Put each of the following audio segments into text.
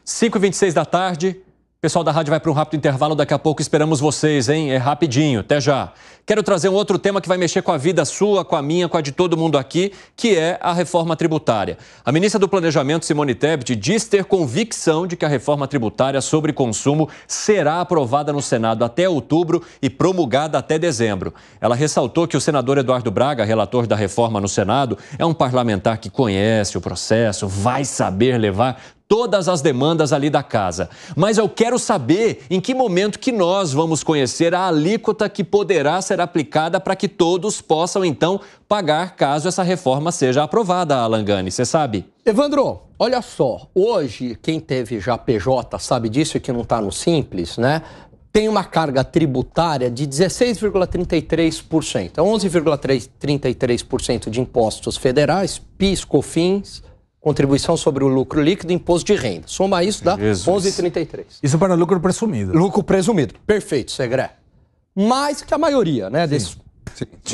5h26 da tarde. O pessoal da rádio vai para um rápido intervalo. Daqui a pouco esperamos vocês, hein? É rapidinho. Até já. Quero trazer um outro tema que vai mexer com a vida sua, com a minha, com a de todo mundo aqui, que é a reforma tributária. A ministra do Planejamento, Simone Tebet, diz ter convicção de que a reforma tributária sobre consumo será aprovada no Senado até outubro e promulgada até dezembro. Ela ressaltou que o senador Eduardo Braga, relator da reforma no Senado, é um parlamentar que conhece o processo, vai saber levar todas as demandas ali da casa. Mas eu quero saber em que momento que nós vamos conhecer a alíquota que poderá ser aplicada para que todos possam, então, pagar caso essa reforma seja aprovada, Alan Gani, você sabe? Evandro, olha só, hoje quem teve já PJ sabe disso e que não está no Simples, né? Tem uma carga tributária de 16,33%, 11,33% de impostos federais, PIS, COFINS, contribuição sobre o lucro líquido e imposto de renda. Soma isso, dá 11,33. Isso para lucro presumido. Lucro presumido. Perfeito, Segré. Mais que a maioria, né, desse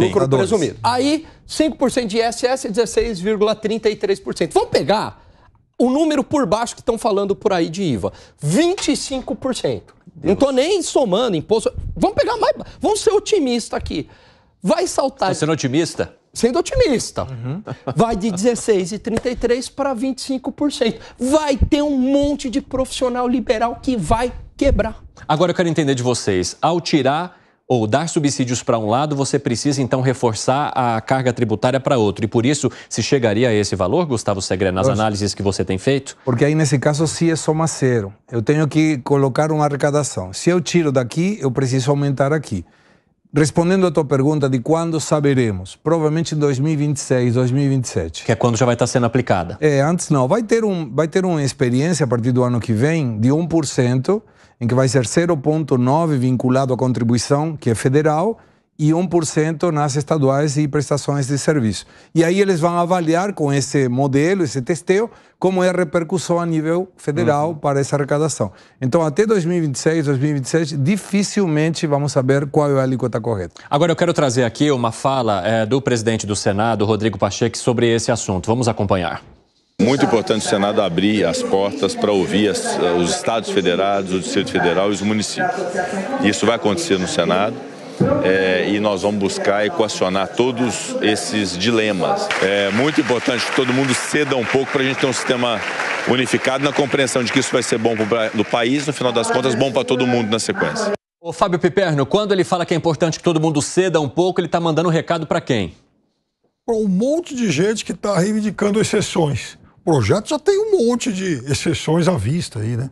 lucro presumido. Aí, 5% de ISS é 16,33%. Vamos pegar o número por baixo que estão falando por aí de IVA. 25%. Não estou nem somando imposto. Vamos pegar mais. Vamos ser otimistas aqui. Vai saltar. Você sendo otimista? Sendo otimista. Vai de 16,33% para 25%. Vai ter um monte de profissional liberal que vai quebrar. Agora eu quero entender de vocês. Ao tirar ou dar subsídios para um lado, você precisa então reforçar a carga tributária para outro. E por isso se chegaria a esse valor, Gustavo Segré, nas análises que você tem feito? Porque aí nesse caso sim é soma zero. Eu tenho que colocar uma arrecadação. Se eu tiro daqui, eu preciso aumentar aqui. Respondendo a tua pergunta de quando saberemos, provavelmente em 2026, 2027. Que é quando já vai estar sendo aplicada. Antes não. Vai ter uma experiência a partir do ano que vem de 1%, em que vai ser 0,9% vinculado à contribuição, que é federal, e 1% nas estaduais e prestações de serviço. E aí eles vão avaliar com esse modelo, esse testeio, como é a repercussão a nível federal para essa arrecadação. Então, até 2026, 2027, dificilmente vamos saber qual é a alíquota correta. Agora, eu quero trazer aqui uma fala do presidente do Senado, Rodrigo Pacheco, sobre esse assunto. Vamos acompanhar. Muito importante o Senado abrir as portas para ouvir os estados federados, o Distrito Federal e os municípios. Isso vai acontecer no Senado. E nós vamos buscar equacionar todos esses dilemas. É muito importante que todo mundo ceda um pouco para a gente ter um sistema unificado na compreensão de que isso vai ser bom para o país, no final das contas, bom para todo mundo na sequência. Ô Fábio Piperno, quando ele fala que é importante que todo mundo ceda um pouco, ele está mandando um recado para quem? Para um monte de gente que está reivindicando exceções. O projeto já tem um monte de exceções à vista aí, né?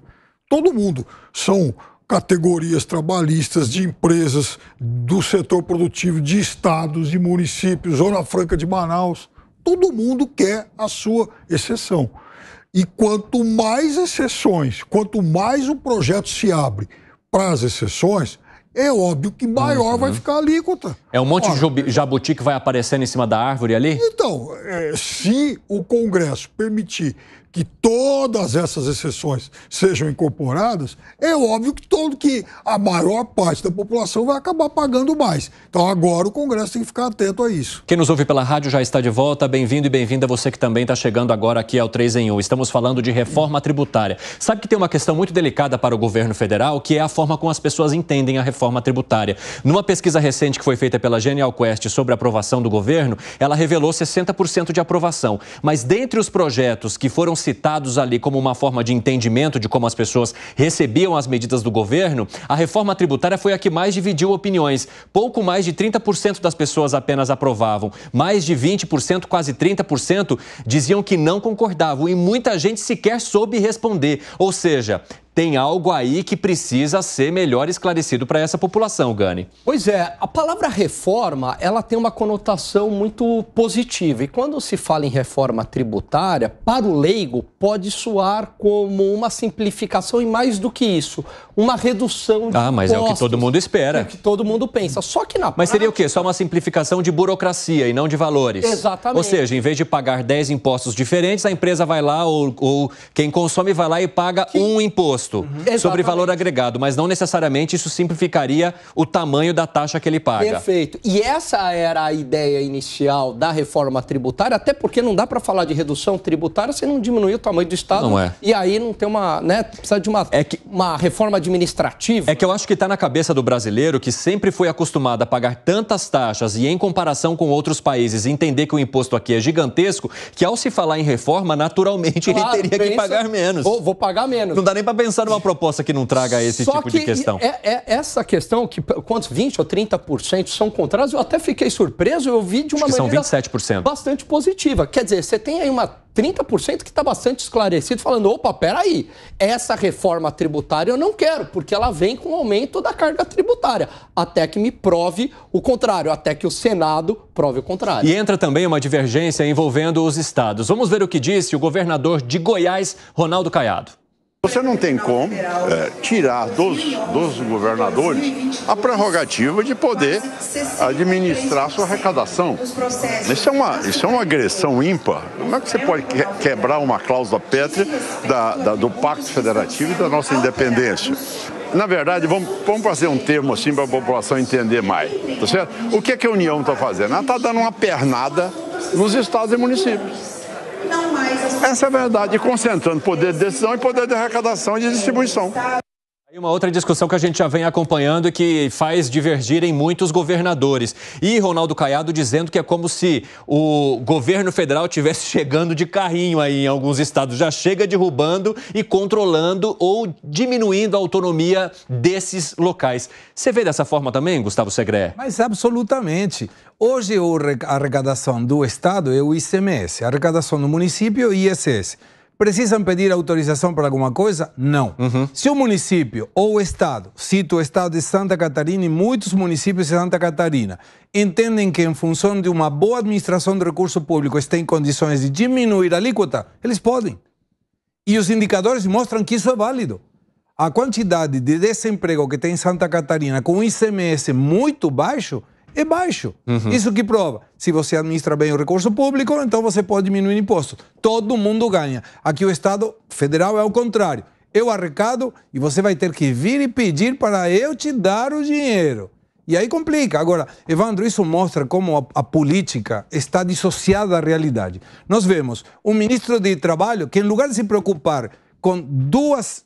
Todo mundo são categorias trabalhistas de empresas do setor produtivo, de estados, de municípios, Zona Franca de Manaus. Todo mundo quer a sua exceção. E quanto mais exceções, quanto mais o projeto se abre para as exceções, é óbvio que maior vai ficar a alíquota. É um monte de jabuti que vai aparecendo em cima da árvore ali? Então, se o Congresso permitir que todas essas exceções sejam incorporadas, é óbvio que a maior parte da população vai acabar pagando mais. Então agora o Congresso tem que ficar atento a isso. Quem nos ouve pela rádio já está de volta. Bem-vindo e bem-vinda você que também está chegando agora aqui ao 3 em 1. Estamos falando de reforma tributária. Sabe que tem uma questão muito delicada para o governo federal, que é a forma como as pessoas entendem a reforma tributária. Numa pesquisa recente que foi feita pela Genial Quest sobre a aprovação do governo, ela revelou 60% de aprovação. Mas dentre os projetos que foram citados ali como uma forma de entendimento de como as pessoas recebiam as medidas do governo, a reforma tributária foi a que mais dividiu opiniões. Pouco mais de 30% das pessoas apenas aprovavam. Mais de 20%, quase 30%, diziam que não concordavam. E muita gente sequer soube responder. Ou seja, tem algo aí que precisa ser melhor esclarecido para essa população, Gani. Pois é, a palavra reforma, ela tem uma conotação muito positiva. E quando se fala em reforma tributária, para o leigo, pode soar como uma simplificação e mais do que isso, uma redução de impostos. Mas é o que todo mundo espera. É o que todo mundo pensa. Só que na Mas seria o quê? Só uma simplificação de burocracia e não de valores? Exatamente. Ou seja, em vez de pagar 10 impostos diferentes, a empresa vai lá ou quem consome vai lá e paga um imposto. imposto sobre valor agregado, mas não necessariamente isso simplificaria o tamanho da taxa que ele paga. Perfeito. E essa era a ideia inicial da reforma tributária, até porque não dá para falar de redução tributária se não diminuir o tamanho do Estado. Não é. E aí não tem uma, né, precisa de uma reforma administrativa. É que eu acho que está na cabeça do brasileiro que sempre foi acostumado a pagar tantas taxas e em comparação com outros países entender que o imposto aqui é gigantesco, que ao se falar em reforma, naturalmente ele teria que pagar menos. Vou pagar menos. Não dá nem para pensar numa proposta que não traga esse tipo de questão. Essa questão, que quantos 20% ou 30% são contrários, eu até fiquei surpreso, eu vi de uma maneira são 27%. Bastante positiva. Quer dizer, você tem aí uma 30% que está bastante esclarecido, falando, opa, peraí, essa reforma tributária eu não quero, porque ela vem com o aumento da carga tributária, até que me prove o contrário, até que o Senado prove o contrário. E entra também uma divergência envolvendo os estados. Vamos ver o que disse o governador de Goiás, Ronaldo Caiado. Você não tem como tirar dos governadores a prerrogativa de poder administrar a sua arrecadação. Isso é uma agressão ímpar. Como é que você pode quebrar uma cláusula pétrea do Pacto Federativo e da nossa independência? Na verdade, vamos fazer um termo assim para a população entender mais, tá certo? O que a União está fazendo? Ela está dando uma pernada nos estados e municípios. Essa é a verdade, concentrando poder de decisão e poder de arrecadação e de distribuição. E uma outra discussão que a gente já vem acompanhando e que faz divergirem muitos governadores. E Ronaldo Caiado dizendo que é como se o governo federal estivesse chegando de carrinho aí em alguns estados. Já chega derrubando e controlando ou diminuindo a autonomia desses locais. Você vê dessa forma também, Gustavo Segré? Mas absolutamente. Hoje a arrecadação do Estado é o ICMS, a arrecadação do município é o ISS. Precisam pedir autorização para alguma coisa? Não. Se o município ou o Estado, cito o Estado de Santa Catarina e muitos municípios de Santa Catarina, entendem que em função de uma boa administração do recurso público está em condições de diminuir a alíquota, eles podem. E os indicadores mostram que isso é válido. A quantidade de desemprego que tem em Santa Catarina com um ICMS muito baixo é baixo. Isso que prova. Se você administra bem o recurso público, então você pode diminuir impostos. Todo mundo ganha. Aqui o Estado federal é ao contrário. Eu arrecado e você vai ter que vir e pedir para eu te dar o dinheiro. E aí complica. Agora, Evandro, isso mostra como a política está dissociada da realidade. Nós vemos um ministro de Trabalho que, em lugar de se preocupar com duas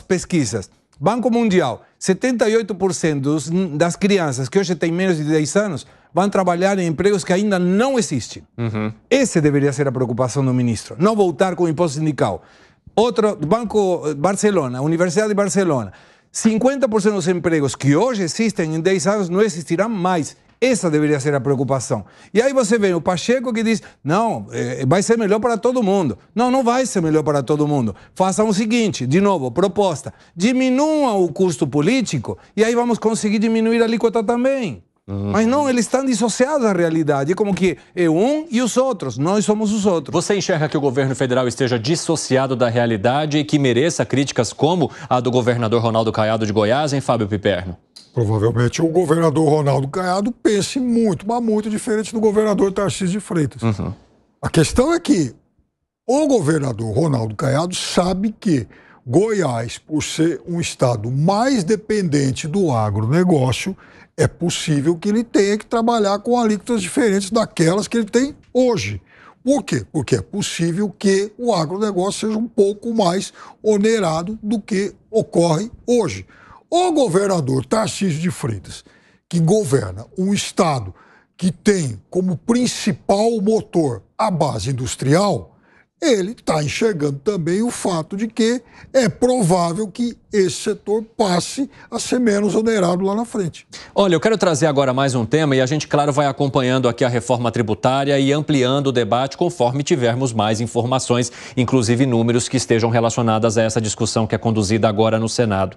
pesquisas, Banco Mundial, 78% das crianças que hoje têm menos de 10 anos vão trabalhar em empregos que ainda não existem. Essa deveria ser a preocupação do ministro. Não voltar com o imposto sindical. Outro, Banco Barcelona, Universidade de Barcelona. 50% dos empregos que hoje existem em 10 anos não existirão mais. Essa deveria ser a preocupação. E aí você vê o Pacheco que diz, não, vai ser melhor para todo mundo. Não, não vai ser melhor para todo mundo. Façam o seguinte, de novo, proposta. Diminuam o custo político e aí vamos conseguir diminuir a alíquota também. Mas não, eles estão dissociados da realidade. É como que é um e os outros. Nós somos os outros. Você enxerga que o governo federal esteja dissociado da realidade e que mereça críticas como a do governador Ronaldo Caiado de Goiás, hein, Fábio Piperno? Provavelmente o governador Ronaldo Caiado pense muito, mas muito diferente do governador Tarcísio de Freitas. A questão é que o governador Ronaldo Caiado sabe que Goiás, por ser um estado mais dependente do agronegócio, é possível que ele tenha que trabalhar com alíquotas diferentes daquelas que ele tem hoje. Por quê? Porque é possível que o agronegócio seja um pouco mais onerado do que ocorre hoje. O governador Tarcísio de Freitas, que governa um estado que tem como principal motor a base industrial, ele está enxergando também o fato de que é provável que esse setor passe a ser menos onerado lá na frente. Olha, eu quero trazer agora mais um tema e a gente, claro, vai acompanhando aqui a reforma tributária e ampliando o debate conforme tivermos mais informações, inclusive números que estejam relacionadas a essa discussão que é conduzida agora no Senado.